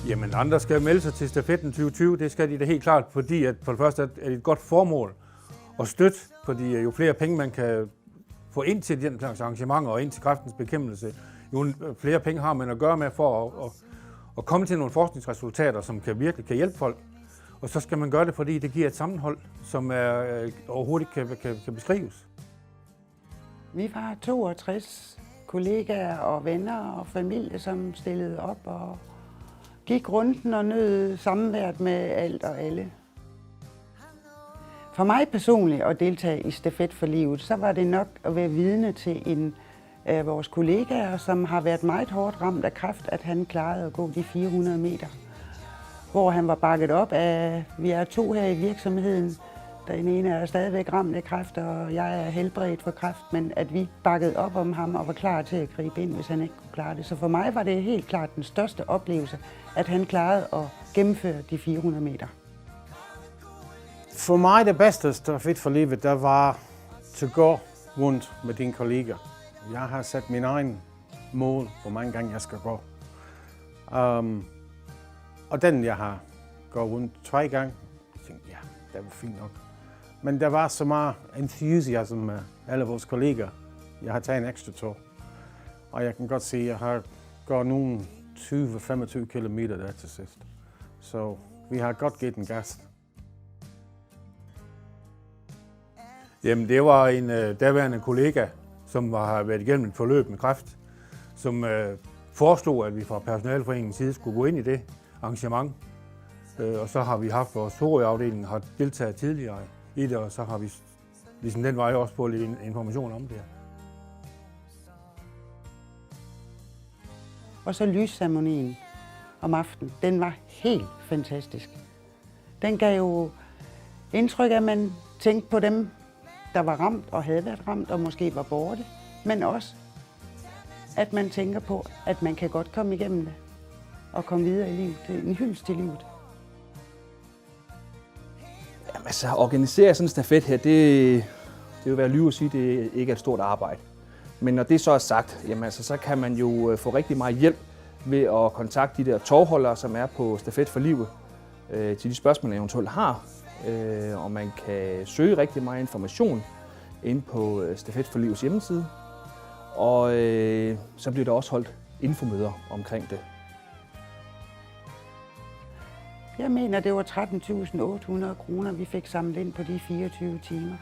Jamen, andre skal melde sig til stafetten 2020. Det skal de da helt klart, fordi at for det første er det et godt formål at støtte, fordi jo flere penge man kan få ind til den slags arrangementer og ind til kræftens bekæmpelse, jo flere penge har man at gøre med for at komme til nogle forskningsresultater, som virkelig kan hjælpe folk. Og så skal man gøre det, fordi det giver et sammenhold, som overhovedet kan beskrives. Vi var 62 kollegaer og venner og familie, som stillede op og gik runden og nød samværet med alt og alle. For mig personligt at deltage i Stafet for livet, så var det nok at være vidne til en af vores kollegaer, som har været meget hårdt ramt af kræft, at han klarede at gå de 400 meter. Hvor han var bakket op af, vi er 2 her i virksomheden. Den ene er stadigvæk ramt af kræft, og jeg er helbredt for kræft, men at vi bakkede op om ham og var klar til at gribe ind, hvis han ikke kunne klare det. Så for mig var det helt klart den største oplevelse, at han klarede at gennemføre de 400 meter. For mig det bedste Stafet for livet, der var at gå rundt med dine kolleger. Jeg har sat min egen mål, hvor mange gange jeg skal gå. Og den jeg har gået rundt 3 gange, jeg tænkte, ja, det var fint nok. Men der var så meget entusiasm med alle vores kolleger. Jeg har taget en ekstra tur. Og jeg kan godt se, at jeg har gået nogle 20-25 kilometer der til sidst. Så vi har godt givet en gas. Jamen, det var en daværende kollega, som har været igennem et forløb med kræft, som foreslog, at vi fra personaleforeningens side skulle gå ind i det arrangement. Og så har vi haft vores Sorø-afdeling, har deltaget tidligere i det, og så har vi ligesom den vej også fået lidt information om det. Og så lysceremonien om aftenen, den var helt fantastisk. Den gav jo indtryk af, at man tænkte på dem, der var ramt og havde været ramt og måske var borte, men også, at man tænker på, at man kan godt komme igennem det og komme videre i livet. Det er en hyldest til livet. Jamen, altså, at organisere sådan en stafet her, det vil være lyve at sige, at det ikke er et stort arbejde. Men når det så er sagt, jamen, altså, så kan man jo få rigtig meget hjælp ved at kontakte de der tovholdere, som er på Stafet for livet, til de spørgsmål, man eventuelt har. Og man kan søge rigtig meget information inde på Stafet for livets hjemmeside. Og så bliver der også holdt infomøder omkring det. Jeg mener, det var 13.800 kroner, vi fik samlet ind på de 24 timer.